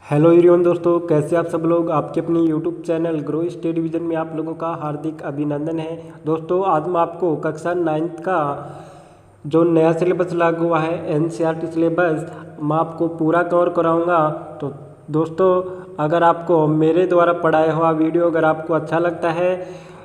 Hello everyone दोस्तों, कैसे आप सब लोग। आपके अपनी YouTube channel grow study division में आप लोगों का हार्दिक अभिनंदन है। दोस्तों आज मैं आपको कक्षा 9th का जो नया सिलेबस लागू हुआ है एनसीईआरटी सिलेबस, मैं आपको पूरा कवर कराऊंगा। तो दोस्तों अगर आपको मेरे द्वारा पढ़ाया हुआ वीडियो अगर आपको अच्छा लगता है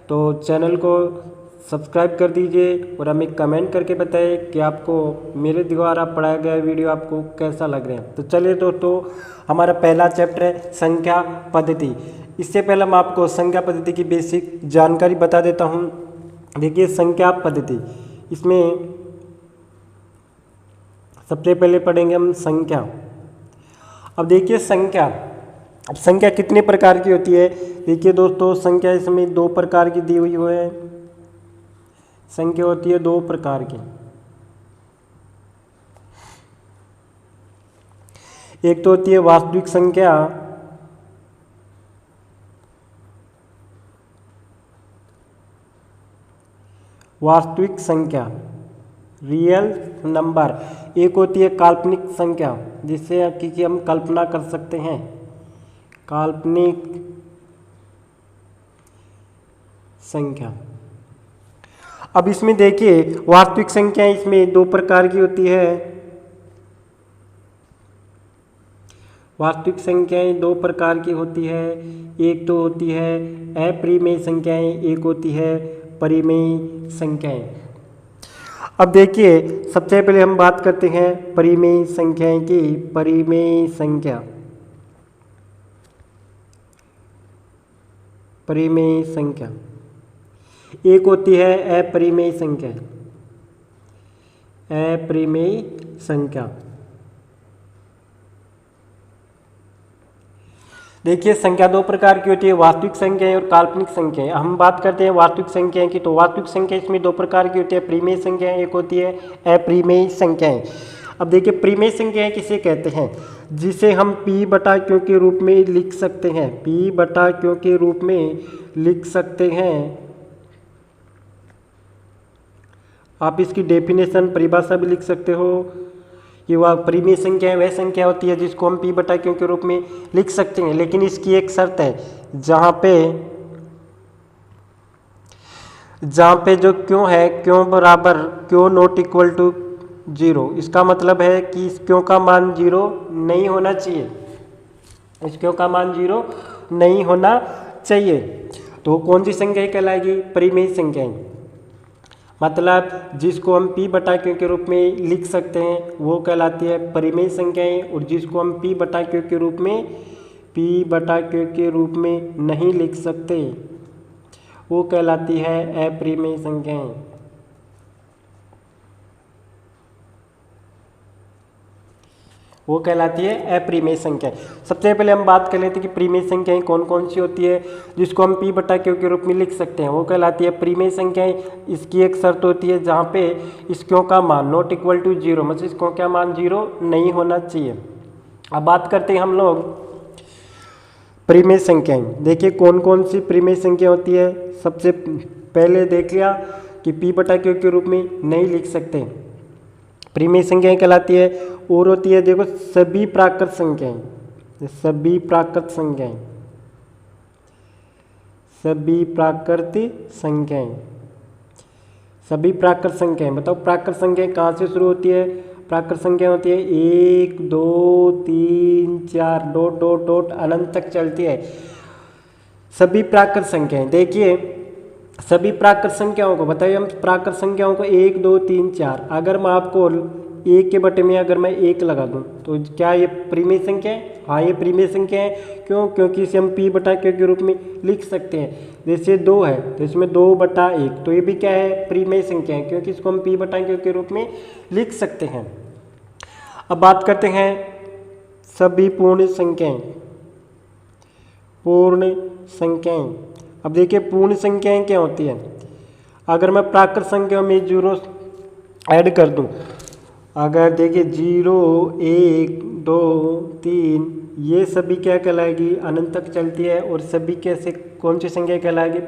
तो चैनल को सब्सक्राइब कर दीजिए और हमें कमेंट करके बताइए कि आपको मेरे द्वारा पढ़ाया गया वीडियो आपको कैसा लग रहा है। तो चलिए दोस्तों, हमारा पहला चैप्टर है संख्या पद्धति। इससे पहले मैं आपको संख्या पद्धति की बेसिक जानकारी बता देता हूँ। देखिए संख्या पद्धति, इसमें सबसे पहले पढ़ेंगे हम संख्या। अब देखिए संख्या, अब संख्या कितने प्रकार की होती है। देखिए दोस्तों संख्या इसमें दो प्रकार की दी हुई है। संख्या होती है दो प्रकार की, एक तो होती है वास्तविक संख्या, वास्तविक संख्या रियल नंबर। एक होती है काल्पनिक संख्या, जिससे कि हम कल्पना कर सकते हैं, काल्पनिक संख्या। अब इसमें देखिए वास्तविक संख्या इसमें दो प्रकार की होती है। वास्तविक संख्याएं दो प्रकार की होती है। एक तो होती है अपरिमेय संख्याएं, एक होती है परिमेय संख्याएं। अब देखिए सबसे पहले हम बात करते हैं परिमेय संख्याएं की। परिमेय संख्या, परिमेय संख्या एक होती है अपरिमेय संख्या। अपरिमेय संख्या देखिए संख्या दो प्रकार की होती है, वास्तविक संख्याएं और काल्पनिक संख्याएं। हम बात करते हैं वास्तविक संख्याएं की, तो वास्तविक संख्या इसमें दो प्रकार की होती है, परिमेय संख्याएं, एक होती है अपरिमेय संख्याएं। अब देखिए परिमेय संख्याएं किसे कहते हैं, जिसे हम p बटा q के रूप में लिख सकते हैं। p बटा q के रूप में लिख सकते हैं। आप इसकी डेफिनेशन परिभाषा भी लिख सकते हो कि वह परिमेय संख्या है, वह संख्या होती है जिसको हम p बटा q के रूप में लिख सकते हैं। लेकिन इसकी एक शर्त है, जहाँ पे जो q है, q बराबर q नॉट इक्वल टू 0। इसका मतलब है कि इस q का मान 0 नहीं होना चाहिए, इस q का मान 0 नहीं होना चाहिए। तो कौन सी संख्या कहलाएगी, परिमेय संख्या। मतलब जिसको हम p बटा q के रूप में लिख सकते हैं वो कहलाती है परिमेय संख्याएं, और जिसको हम p बटा q के रूप में नहीं लिख सकते वो कहलाती है अपरिमेय संख्याएं। वो कहलाती है अपरिमेय संख्या। सबसे पहले हम बात कर लेते हैं कि परिमेय संख्याएं कौन कौन सी होती है जिसको हम p बटा q के रूप में लिख सकते हैं। वो कहलाती है परिमेय संख्याएं। इसकी एक शर्त होती है जहाँ पे इस q का मान नॉट इक्वल टू 0, मतलब इस q का मान 0 नहीं होना चाहिए। अब बात करते हैं हम लोग परिमेय संख्याएं। देखिए कौन कौन सी परिमेय संख्या होती है। सबसे पहले देख लिया कि p बटा q के रूप में नहीं लिख सकते, परिमेय संख्याएं कहलाती है। और होती है देखो सभी प्राकृत संख्याएं, सभी प्राकृत संख्याएं, सभी प्राकृत संख्याएं, सभी प्राकृत संख्याएं। बताओ प्राकृत संख्याएं कहाँ से शुरू होती है। प्राकृत संख्या होती है 1 2 3 4 डॉट डॉट डॉट अनंत तक चलती है सभी प्राकृत संख्याएं। देखिए सभी प्राकृत संख्याओं को बताइए, हम प्राकृत संख्याओं को 1 2 3 4, अगर मैं आपको 1 के बटे में अगर मैं 1 लगा दूं तो क्या ये परिमेय संख्या है। हाँ ये परिमेय संख्या है। क्यों, क्योंकि इसे हम p बटा q के रूप में लिख सकते हैं। जैसे 2 है तो इसमें 2 बटा 1, तो ये भी क्या है, परिमेय संख्या है, क्योंकि इसको हम p बटा q के रूप में लिख सकते हैं। अब बात करते हैं सभी पूर्ण संख्याएं। पूर्ण संख्याएं, अब देखिए पूर्ण संख्याएं क्या होती है। अगर मैं प्राकृत संख्याओं में 0 ऐड कर दूं, अगर देखिए 0 1 2 3, ये सभी क्या कहलाएगी, अनंत तक चलती है। और सभी कैसे कौन सी संख्या कहलाएगी,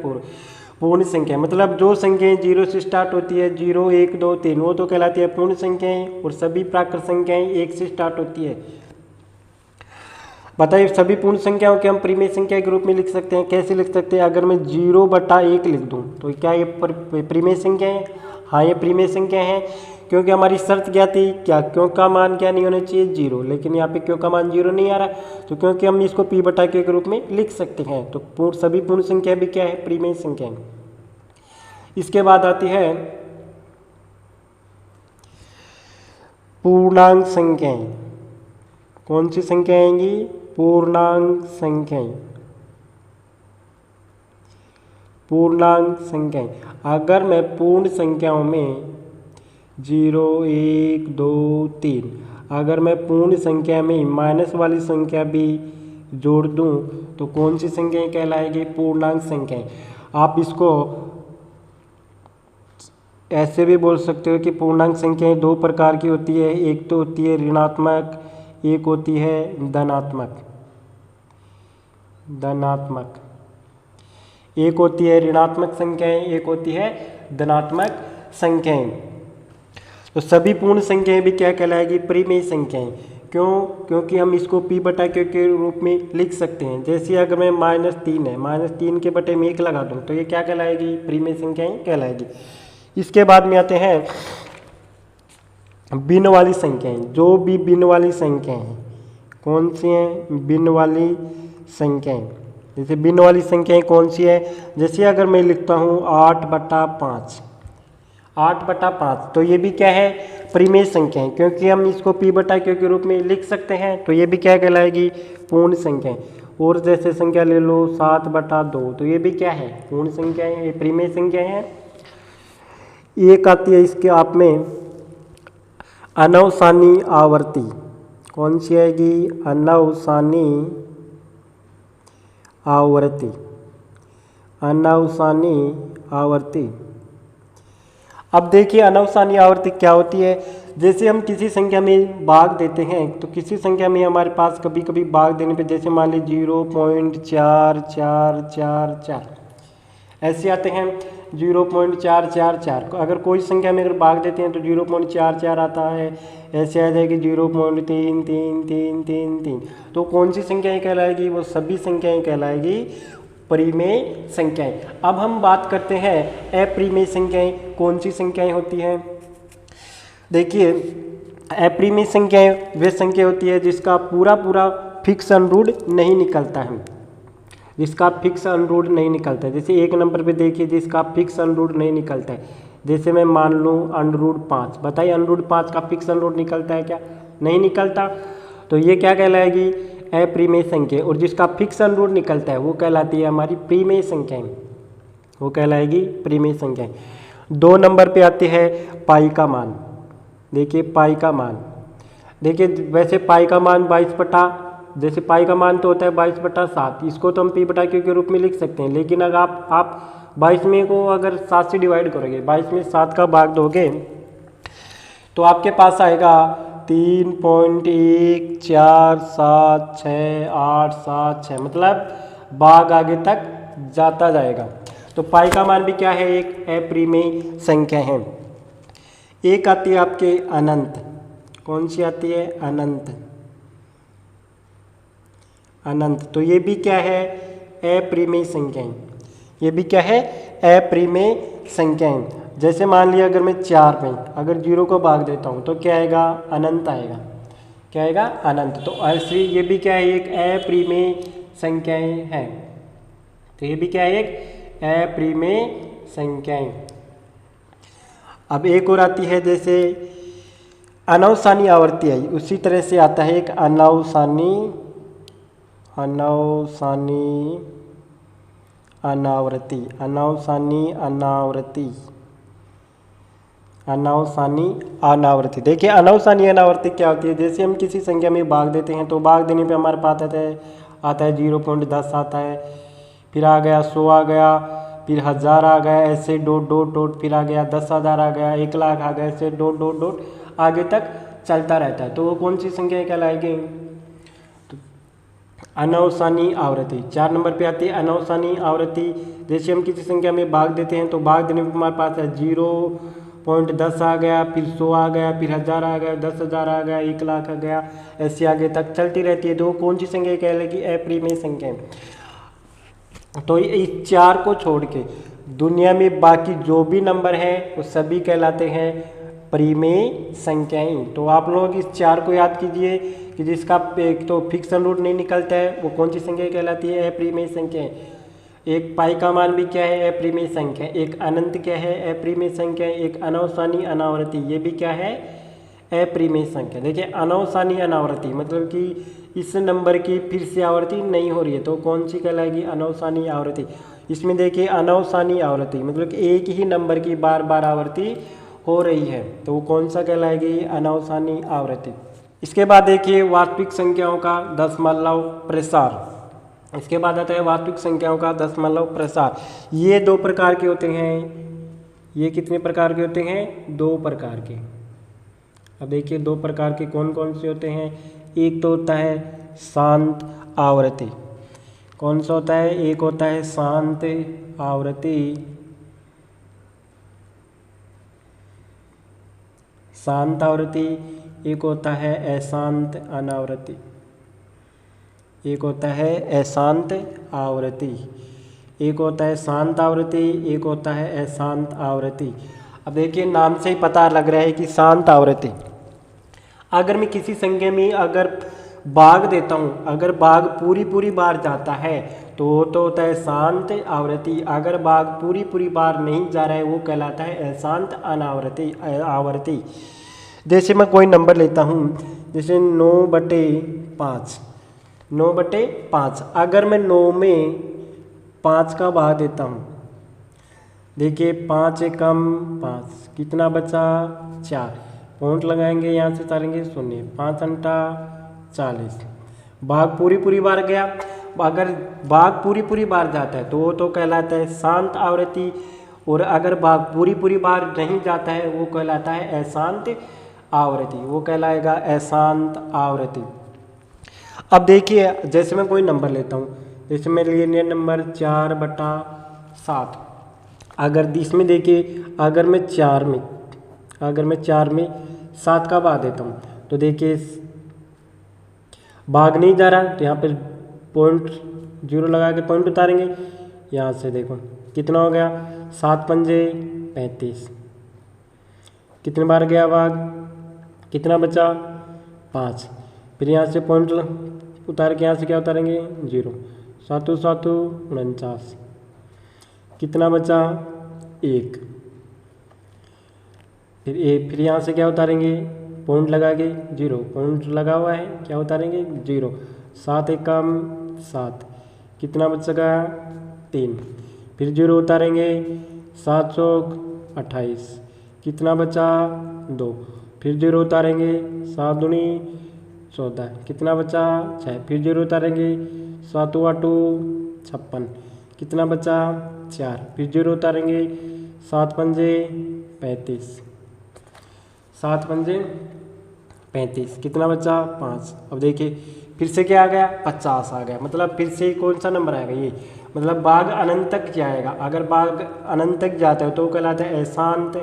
पूर्ण संख्या। मतलब जो संख्याएं 0 से स्टार्ट होती है, 0 1 2 3, वो तो कहलाती है पूर्ण संख्याएं। और सभी प्राकृत संख्याएं 1 से स्टार्ट होती है। बताइए सभी पूर्ण संख्याओं के हम परिमेय संख्या के रूप में लिख सकते हैं। कैसे लिख सकते हैं? अगर मैं 0/1 लिख दूं तो क्या ये परिमेय संख्या है? हाँ, ये परिमेय संख्या है, क्योंकि हमारी शर्त क्या थी? क्या क्यों का मान क्या नहीं होना चाहिए? 0। लेकिन यहाँ पे क्यों का मान 0 नहीं आ रहा, तो क्योंकि हम इसको p/q के रूप में लिख सकते हैं। तो सभी पूर्ण संख्या भी क्या है? परिमेय संख्या है। इसके बाद आती है पूर्णांक संख्याएं। कौन सी संख्या आएंगी? पूर्णांक संख्याएं। पूर्णांक संख्याएं, अगर मैं पूर्ण संख्याओं में 0, 1, 2, 3, अगर मैं पूर्ण संख्या में माइनस वाली संख्या भी जोड़ दूं तो कौन सी संख्याएं कहलाएगी? पूर्णांक संख्याएं। आप इसको ऐसे भी बोल सकते हो कि पूर्णांक संख्याएं दो प्रकार की होती है। एक तो होती है ऋणात्मक, एक होती है धनात्मक। एक होती है ऋणात्मक संख्याएं, एक होती है धनात्मक संख्याएं। तो सभी पूर्ण संख्याएं भी क्या कहलाएगी? परिमेय संख्याएं। क्यों? क्योंकि हम इसको p/q के रूप में लिख सकते हैं। जैसे अगर मैं -3 है, -3 के बटे में 1 लगा दूं तो ये क्या कहलाएगी? परिमेय संख्याएं कहलाएगी। इसके बाद में आते हैं भिन्न वाली संख्याएं। जो भी भिन्न वाली संख्याएं हैं, कौन सी हैं? भिन्न वाली संख्याएं। जैसे भिन्न वाली संख्याएं कौन सी है? जैसे अगर मैं लिखता हूँ 8/5, 8/5, तो ये भी क्या है? परिमेय संख्याएं, क्योंकि हम इसको p/q के रूप में लिख सकते हैं। तो ये भी क्या कहलाएगी? पूर्ण संख्याएं। और जैसे संख्या ले लो 7/2, तो ये भी क्या है? पूर्ण संख्याएं, ये परिमेय संख्याएं हैं। एक आती है इसके आप में अनवसानी आवर्ती। कौन सी आएगी? अनवसानी आवर्ती। अनवसानी आवर्ती। अब देखिए अनवसानी आवर्ती क्या होती है। जैसे हम किसी संख्या में भाग देते हैं तो किसी संख्या में हमारे पास कभी कभी भाग देने पे जैसे मान लीजिए 0.4444 ऐसे आते हैं। 0.444 अगर कोई संख्या में अगर भाग देते हैं तो 0.44 आता है। ऐसे आ जाएगी 0.333333। तो कौन सी संख्याएं कहलाएगी? वो सभी संख्याएं कहलाएगी परिमेय संख्याएं। अब हम बात करते हैं अपरिमेय संख्याएं। कौन सी संख्याएं होती हैं? देखिए अपरिमेय संख्याएं वे संख्या होती है जिसका पूरा फिक्स अनरूट नहीं निकलता है। जिसका फिक्स अनरूट नहीं निकलता है। जैसे एक नंबर पे देखिए जिसका फिक्स अनरूट नहीं निकलता है। जैसे मैं मान लूँ √5, बताइए √5 का फिक्स अनरूट निकलता है क्या? नहीं निकलता। तो ये क्या कहलाएगी? अपरिमेय संख्या। और जिसका फिक्स अनरूट निकलता है वो कहलाती है हमारी परिमेय संख्याएं। वो कहलाएगी परिमेय संख्याएं। 2 नंबर पे आते हैं पाई का मान। देखिए पाई का मान, देखिए वैसे पाई का मान 22 जैसे पाई का मान तो होता है 22/7, इसको तो हम p/q के रूप में लिख सकते हैं। लेकिन अगर आप 22 में को अगर 7 से डिवाइड करोगे, 22 में 7 का भाग दोगे तो आपके पास आएगा 3.1476876, मतलब भाग आगे तक जाता जाएगा। तो पाई का मान भी क्या है? एक अपरिमेय संख्या है। एक आती है आपके अनंत। कौन सी आती है? अनंत। अनंत। तो ये भी क्या है? अपरिमेय संख्याएं। ये भी क्या है? अपरिमेय संख्याएं। जैसे मान लिया अगर मैं 4 में अगर 0 को भाग देता हूँ तो क्या आएगा? अनंत आएगा। क्या आएगा? अनंत। तो ऐसे ये भी क्या है? एक अपरिमेय संख्याएं हैं। तो ये भी क्या है? एक अपरिमेय संख्याएं। अब एक और आती है जैसे अनवसानी आवर्ती आई, उसी तरह से आता है एक अनवसानी अनावृत्ति। देखिए अनवसानी अनावृत्ति क्या होती है? जैसे हम किसी संख्या में भाग देते हैं तो भाग देने पे हमारे पास आता है 0.10 आता है, फिर आ गया 100 आ गया, फिर 1000 आ गया, ऐसे डॉट फिर आ गया 10,000 आ गया, 1 लाख आ गया, ऐसे डॉट आगे तक चलता रहता है। तो वो कौन सी संख्या कहलाएगी? अनवसानी आवृत्ति। 4 नंबर पे आती है अनवसानी आवृत्ति। जैसे हम किसी संख्या में भाग देते हैं तो भाग देने पर हमारे पास है 0.10 आ गया, फिर 100 आ गया, फिर 1000 आ गया, 10,000 आ गया, 1,00,000 आ गया, ऐसे आगे तक चलती रहती है। तो कौन सी संख्या कहलाएगी? अप्रिमेय संख्या। तो इस 4 को छोड़ के दुनिया में बाकी जो भी नंबर हैं वो सभी कहलाते हैं परिमेय संख्याएं। तो आप लोग इस 4 को याद कीजिए कि जिसका एक तो फिक्सन रूट नहीं निकलता है वो कौन सी संख्या कहलाती है? अप्रिमेय संख्या। एक पाई का मान भी क्या है? अप्रिमेय संख्या। एक अनंत क्या है? अप्रिमेय संख्या। एक अनवसानी अनावर्ती, ये भी क्या है? अप्रिमेय संख्या। देखिए अनवसानी अनावर्ती मतलब कि इस नंबर की फिर से आवृत्ति नहीं हो रही है, तो कौन सी कहलाएगी? अनवसानी आवृत्ति। इसमें देखिए अनवसानी आवृत्ति मतलब कि एक ही नंबर की बार बार आवृत्ति हो रही है, तो वो कौन सा कहलाएगी? अनवसानी आवृत्ति। इसके बाद देखिए वास्तविक संख्याओं का दशमलव प्रसार। इसके बाद आता है वास्तविक संख्याओं का दशमलव प्रसार। ये 2 प्रकार के होते हैं। ये कितने प्रकार के होते हैं? 2 प्रकार के। अब देखिए 2 प्रकार के कौन कौन से होते हैं? एक तो होता है शांत आवृत्ति। कौन सा होता है? एक होता है शांत आवृत्ति, शांत आवृत्ति। एक होता है अशांत अनावृत्ति। एक होता है अशांत आवृत्ति, एक होता है शांत आवृत्ति, एक होता है अशांत आवृत्ति। अब देखिए नाम से ही पता लग रहा है कि शांत आवृत्ति। अगर मैं किसी संख्या में अगर भाग देता हूँ, अगर भाग पूरी बार जाता है तो होता है शांत आवृत्ति। अगर भाग पूरी बार नहीं जा रहा है वो कहलाता है अशांत अनावृत्ति आवृत्ति। जैसे मैं कोई नंबर लेता हूँ, जैसे 9/5, 9/5। अगर मैं 9 में 5 का भाग देता हूँ, देखिए 5 एकम 5, कितना बचा? 4। पॉइंट लगाएंगे, यहाँ से उतारेंगे 0। 5 अंटा 40। भाग पूरी बार गया। अगर भाग पूरी बार जाता है तो वो तो कहलाता है शांत आवृत्ति, और अगर भाग पूरी बार नहीं जाता है वो कहलाता है अशांत आवृत्ति। वो कहलाएगा अशांत आवृत्ति। अब देखिए जैसे मैं कोई नंबर लेता हूँ, जैसे मैं लिए नंबर 4/7। अगर इसमें देखिए अगर मैं 4 में 7 का भाग देता हूँ तो देखिए भाग नहीं जा रहा, तो यहाँ पे 0.0 लगा के पॉइंट उतारेंगे। यहाँ से देखो कितना हो गया? 7 पंजे 35। कितने बार गया भाग? कितना बचा? 5। फिर यहाँ से पॉइंट उतार के यहाँ से क्या उतारेंगे? 0। 7 7 49। कितना बचा? 1। फिर यहाँ से क्या उतारेंगे? पॉइंट लगा के 0। पॉइंट लगा हुआ है, क्या उतारेंगे? 0। 7 एकम 7। कितना बचेगा? 3। फिर 0 उतारेंगे। 7 चौक 28। कितना बचा? 2। फिर 0 उतारेंगे। 7 दूनी 14। कितना बचा? 6। फिर 0 उतारेंगे। 7 8 56। कितना बचा? 4। फिर 0 उतारेंगे। 7 पंजे 35। 7 पंजे 35। कितना बचा? 5। अब देखिए फिर से क्या आ गया? 50 आ गया। मतलब फिर से कौन सा नंबर आएगा? ये मतलब भाग अनंत तक जाएगा। अगर भाग अनंत तक जाता है तो कहलाता है अशांत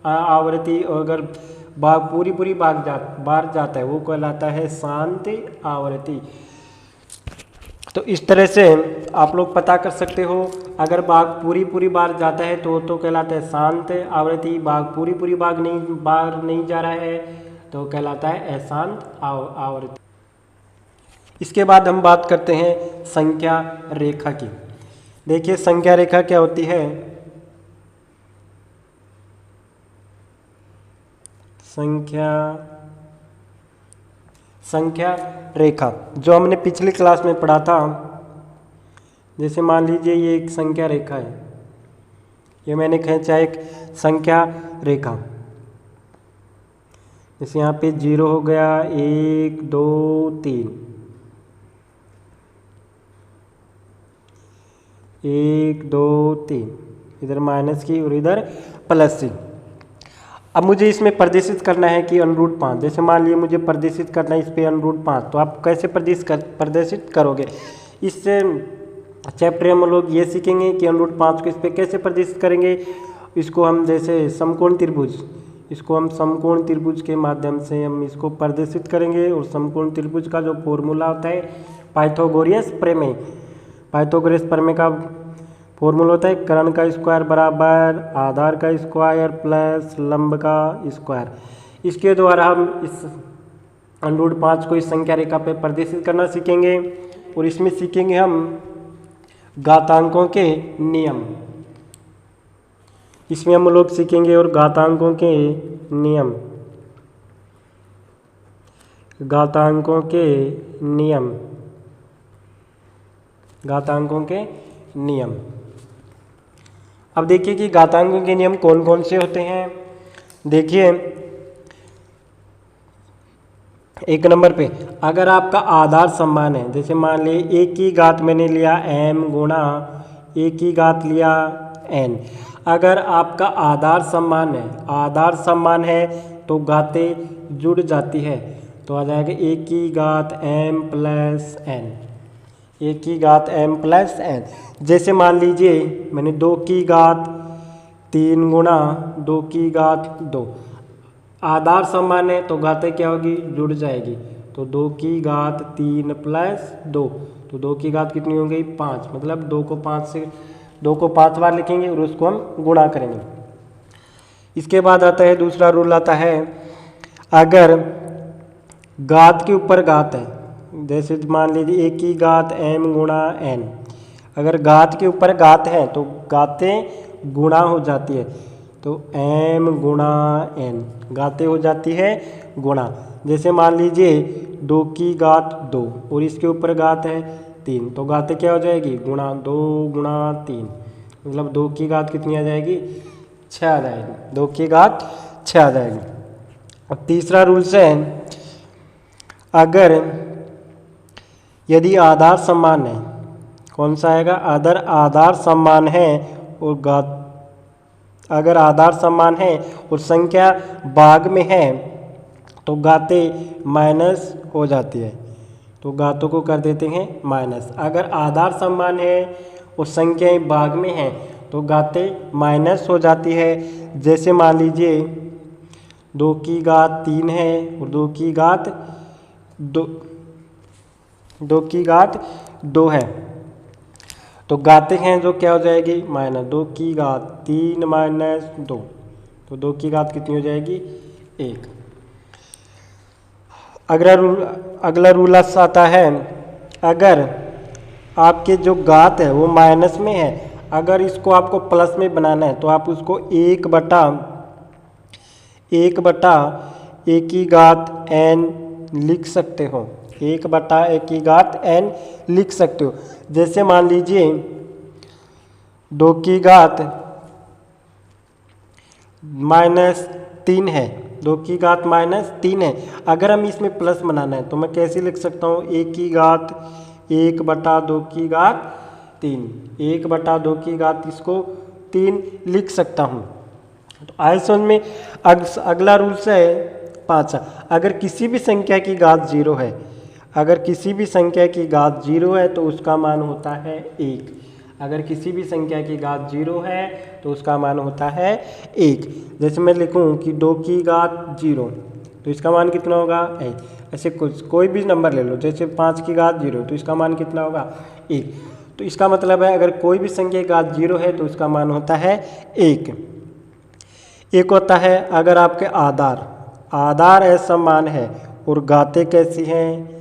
आवृत्ति, और अगर भाग पूरी बार जाता है वो कहलाता है शांत आवृत्ति। तो इस तरह से आप लोग पता कर सकते हो, अगर भाग पूरी बार जाता है तो कहलाता है शांत आवृत्ति। भाग पूरी बार नहीं जा रहा है तो कहलाता है अशांत आवृत्ति। इसके बाद हम बात करते हैं संख्या रेखा की। देखिए संख्या रेखा क्या होती है? संख्या रेखा जो हमने पिछली क्लास में पढ़ा था। जैसे मान लीजिए ये एक संख्या रेखा है, ये मैंने खींचा एक संख्या रेखा। जैसे यहाँ पे 0 हो गया, 1 2 3, 1 2 3, इधर माइनस की और इधर प्लस की। अब मुझे इसमें प्रदर्शित करना है कि √5। जैसे मान लीजिए मुझे प्रदर्शित करना है इस पे √5, तो आप कैसे प्रदर्शित करोगे? इससे चैप्टर में हम लोग ये सीखेंगे कि √5 को इस पे कैसे प्रदर्शित करेंगे, इसको हम जैसे समकोण त्रिभुज, इसको हम समकोण त्रिभुज के माध्यम से हम इसको प्रदर्शित करेंगे। और समकोण त्रिभुज का जो फॉर्मूला होता है पाइथागोरस प्रमेय, पाइथागोरस प्रमेय का फॉर्मूला होता है कर्ण का स्क्वायर बराबर आधार का स्क्वायर प्लस लंब का स्क्वायर। इसके द्वारा हम इस √5 को इस संख्या रेखा पे प्रदर्शित करना सीखेंगे। और इसमें सीखेंगे हम घातांकों के नियम, इसमें हम लोग सीखेंगे और घातांकों के नियम, घातांकों के नियम, घातांकों के नियम। अब देखिए कि घातांकों के नियम कौन कौन से होते हैं। देखिए एक नंबर पे अगर आपका आधार समान है, जैसे मान ली एक की घात मैंने लिया m गुणा एक की घात लिया n, अगर आपका आधार समान है, आधार समान है तो घातें जुड़ जाती है, तो आ जाएगा एक की घात m प्लस n, एक की घात m प्लस n। जैसे मान लीजिए मैंने 2 की घात 3 गुणा 2 की घात 2, आधार समान है तो घातें क्या होगी, जुड़ जाएगी, तो 2 की घात 3 प्लस 2, तो 2 की घात कितनी हो गई 5, मतलब 2 को 5 बार लिखेंगे और उसको हम गुणा करेंगे। इसके बाद आता है दूसरा रूल आता है अगर घात के ऊपर घात है, जैसे मान लीजिए एक की घात m गुणा n, अगर घात के ऊपर घात है तो घातें गुणा हो जाती है, तो m गुणा n, घातें हो जाती है गुणा। जैसे मान लीजिए 2 की घात 2 और इसके ऊपर घात है 3, तो घातें क्या हो जाएगी गुणा, 2 गुणा 3, मतलब 2 की घात कितनी आ जाएगी 6 आ जाएगी, 2 की घात 6 आ जाएगी। अब तीसरा रूल्स है अगर यदि आधार समान है, कौन सा आएगा, अगर आधार समान है और घात, अगर आधार समान है और संख्या भाग में है तो घातें माइनस हो जाती है, तो घातों को कर देते हैं माइनस। अगर आधार समान है और संख्याएं भाग में हैं तो घातें माइनस हो जाती है। जैसे मान लीजिए 2 की घात 3 है और 2 की घात 2 है, तो घातें हैं जो क्या हो जाएगी माइनस, 2 की घात 3 माइनस 2, तो 2 की घात कितनी हो जाएगी 1। अगला रूल आता है अगर आपके जो घात है वो माइनस में है, अगर इसको आपको प्लस में बनाना है तो आप उसको 1 बटा एक की घात n लिख सकते हो, 1 बटा एक की घात n लिख सकते हो। जैसे मान लीजिए 2 की घात -3 है, 2 की घात -3 है, अगर हम इसमें प्लस बनाना है तो मैं कैसे लिख सकता हूँ, 1 की घात 1 बटा 2 की घात 3, 1 बटा 2 की घात इसको 3 लिख सकता हूँ। तो आइए समझ में। अगला रूल्स है 5, अगर किसी भी संख्या की घात 0 है, अगर किसी भी संख्या की घात 0 है तो उसका मान होता है 1, अगर किसी भी संख्या की घात 0 है तो उसका मान होता है 1। जैसे मैं लिखूं कि 2 की घात 0 तो इसका मान कितना होगा 1। ऐसे कोई भी नंबर ले लो, जैसे 5 की घात 0 तो इसका मान कितना होगा 1। तो इसका मतलब है अगर कोई भी संख्या की घात 0 है तो उसका मान होता है 1। एक होता है अगर आपके आधार असमान है और घातें कैसी हैं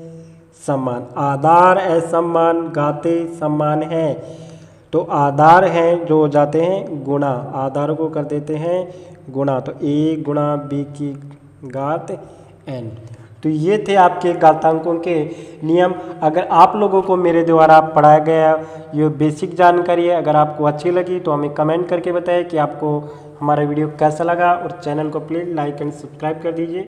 समान, आधार असमान घातें समान हैं, तो आधार हैं जो हो जाते हैं गुणा, आधार को कर देते हैं गुणा, तो a गुणा b की घात n। तो ये थे आपके घातांकों के नियम। अगर आप लोगों को मेरे द्वारा पढ़ाया गया ये बेसिक जानकारी है, अगर आपको अच्छी लगी तो हमें कमेंट करके बताएं कि आपको हमारा वीडियो कैसा लगा, और चैनल को प्लीज़ लाइक एंड सब्सक्राइब कर दीजिए।